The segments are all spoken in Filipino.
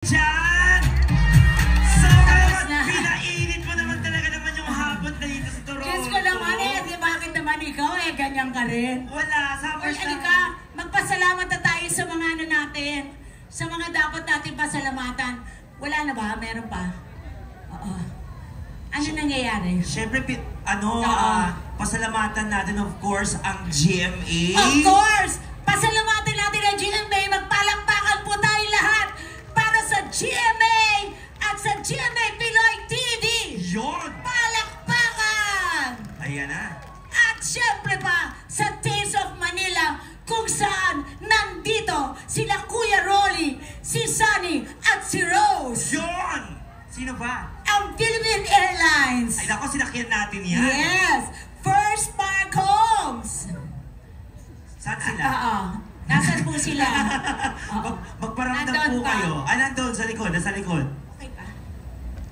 Diyan! So, pinainit mo naman talaga naman yung hapon na dito sa Toronto. Guess ko naman di bakit naman ikaw ganyan ka rin? Wala, summer ka, magpasalamat na tayo sa mga ano natin, sa mga dapat natin pasalamatan. Wala na ba? Meron pa? Oo. Ano nangyayari? Siyempre, pasalamatan natin of course ang GMA. Of course! Pasalamatan natin ang GMA. Magpalakpakan po tayo lahat para sa GMA at sa GMA Pinoy TV. Yun! Palakpakan! Ayan na. At syempre pa sa Taste of Manila kung saan nandito sila Kuya Rolly, si Sunny at si Rose. Yun! Sino ba? Ang Philippine Airlines. Ay nako, sinakyan natin yan. Yes! First Park Homes. Saan sila? Nasaan po sila? Magparamdam Nandun po pa. kayo. Nandun, sa likod, nasa likod. Okay pa?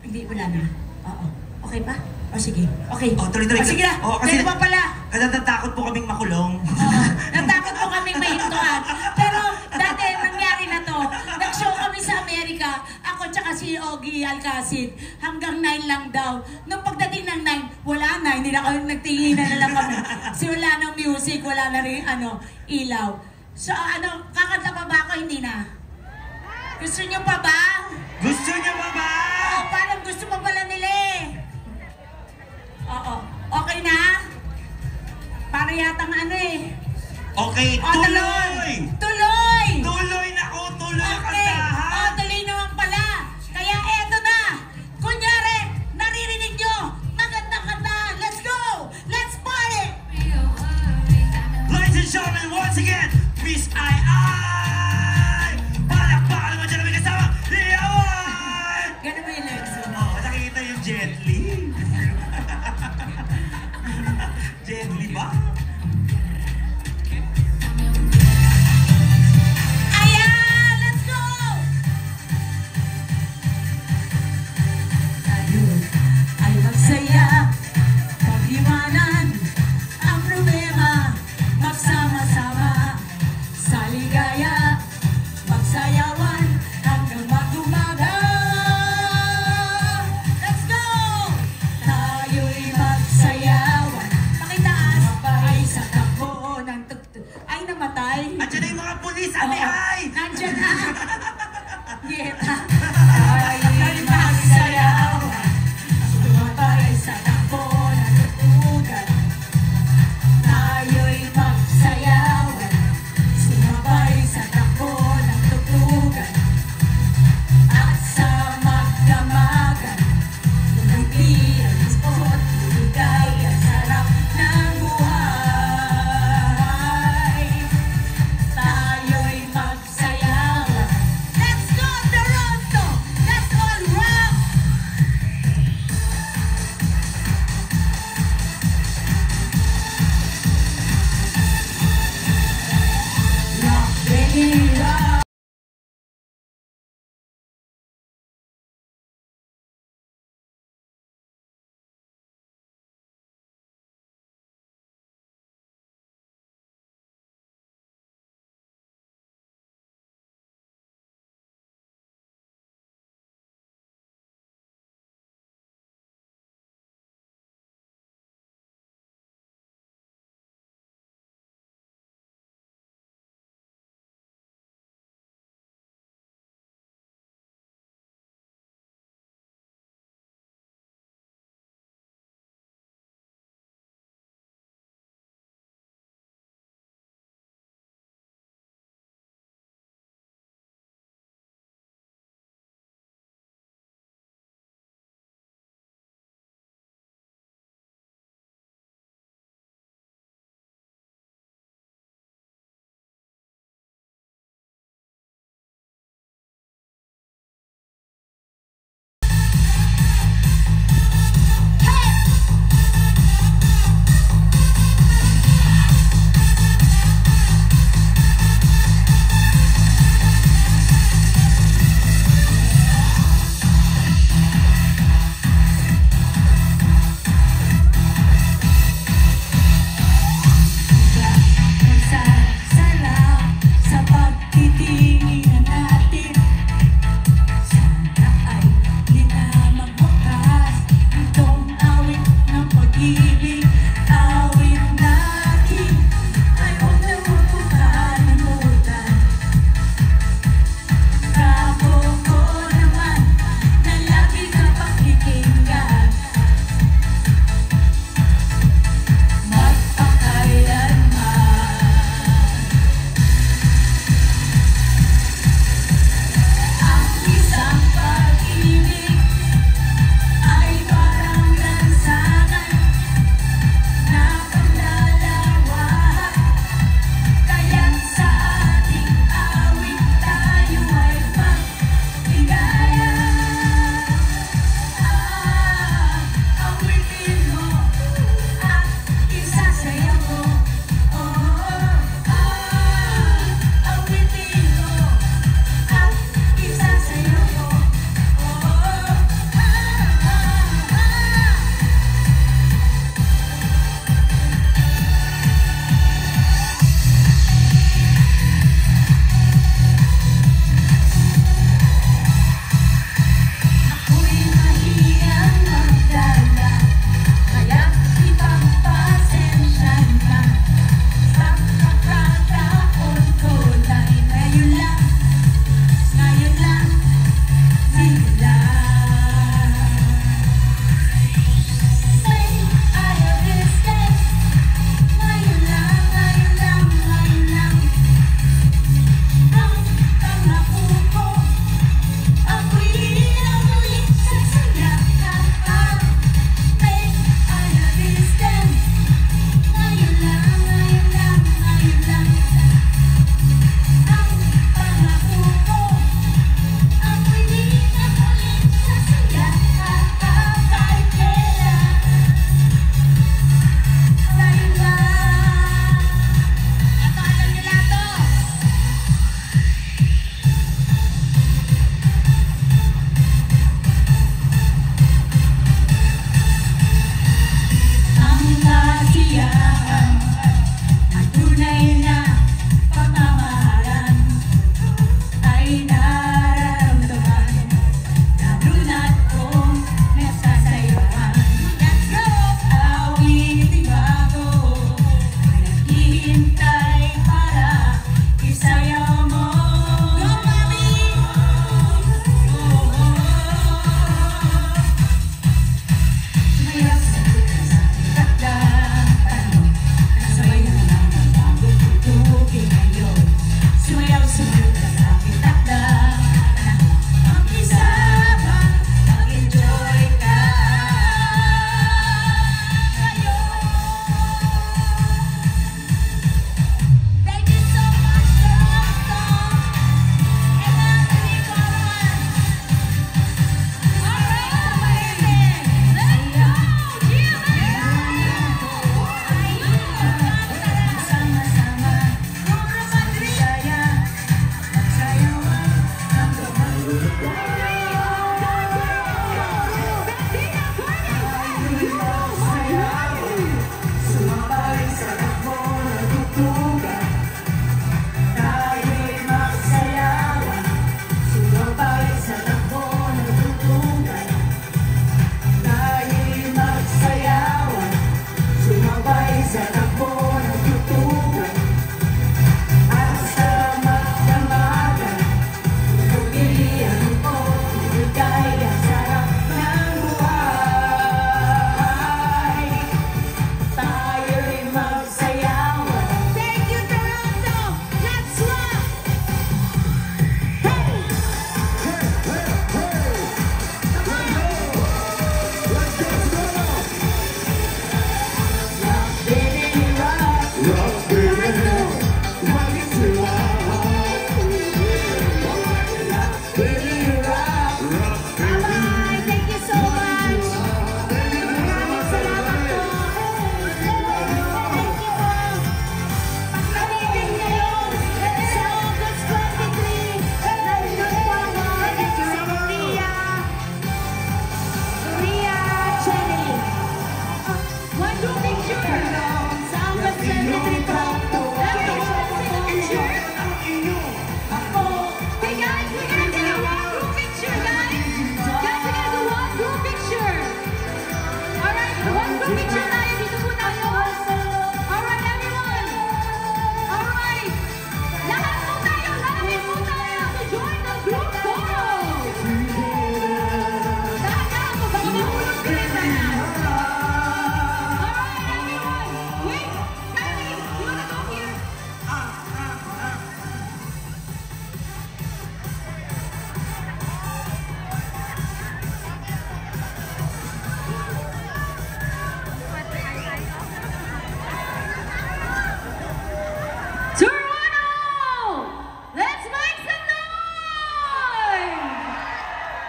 Hindi, wala na. Oo. Okay pa? O sige. Okay. Tuloy-tuloy. Sige na. Kasi pa pala. natatakot po kaming makulong. Natakot po kaming mahintuan. Pero dati nangyari na to. Nag-show kami sa Amerika. Ako tsaka si Ogie Alcacid. Hanggang 9 lang daw. Nung pagdating ng 9, wala na. Hindi na kami nagtinginan na lang kami. Kasi wala nang music, wala na rin ilaw. So kakanta pa ba ako? Hindi na. Gusto niyo pa ba? Gusto niyo ba ba? Parang gusto pa pala nila eh. Oo. Okay na? Para yatang Okay, tuloy! Tuloy! Tuloy na ko, tuloy ang Okay. kantahan! Tuloy naman pala. Kaya eto na. Kunyari, naririnig nyo. Magandang kantahan. Let's go! Let's party! Ladies and gentlemen, once again, Miss Ai! Palakpakan naman dyan namin kasama, Liawan! Ganun ba yung legs? Nakikita yung Jet Li. Jet Li ba? Ayan! Let's go! Tayo ay magsaya, pag-iwanan ang problema, magsama-sama sa ligaya, magsayawan hanggang mag-umaga. Let's go! Tayo'y magsayawan, pakitaas sabay sa takbo ng ay namatay. Andiyan na yung mga pulis, ate, hi! Nandiyan na. Yeta. Tayo'y magsayawan, sumabay sa takbo ng tutugan. Tayo'y magsayawan, sumabay sa takbo ng tutugan. At sa magdamagan, lumiti ang sport, lumigay ang sarap ng buhay. Tayo'y magsayawan. Let's go, Toronto!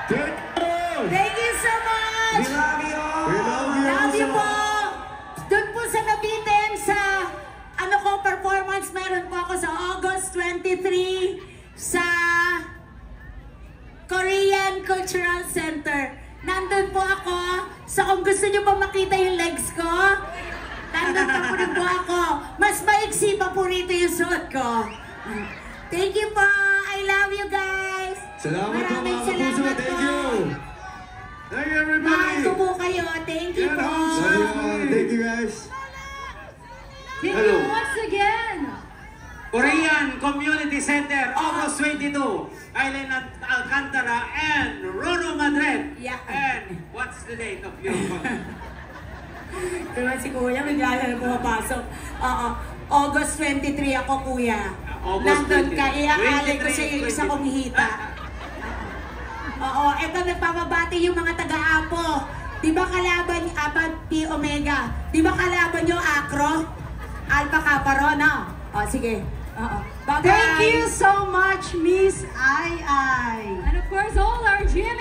Thank you so much! We love you! Love you po! Doon po sa nabitin sa performance, meron po ako sa August 23 sa Korean Cultural Center. Nandun po ako. So kung gusto nyo pa makita yung legs ko, nandun pa po rin po ako. Mas maiksi pa po rito yung suot ko. Thank you po! I love you guys! Salamat po Maraming mga kapuso. salamat Thank po. you. Thank you Mahal everybody. ko po kayo. Thank you po. Thank you guys. Thank Hello. you once again. Korean Community Center, August 22. Aileen Alcantara and Rono Madrid. Yeah. And what's the date of your Diba si Kuya, bigla na pumapasok. Oo. August 23 ako, Kuya. August Nandun ka, 23. iaalay ko siya yung isa kong hita. Oo, eto nagpapabati yung mga taga-Apo. Di ba kalaban Apat P Omega? Di ba kalaban nyo Acro? Alpha Kappa Rho, no? O, sige. Oo. Bye-bye! Thank you so much, Miss Ai Ai. And of course, all our GMA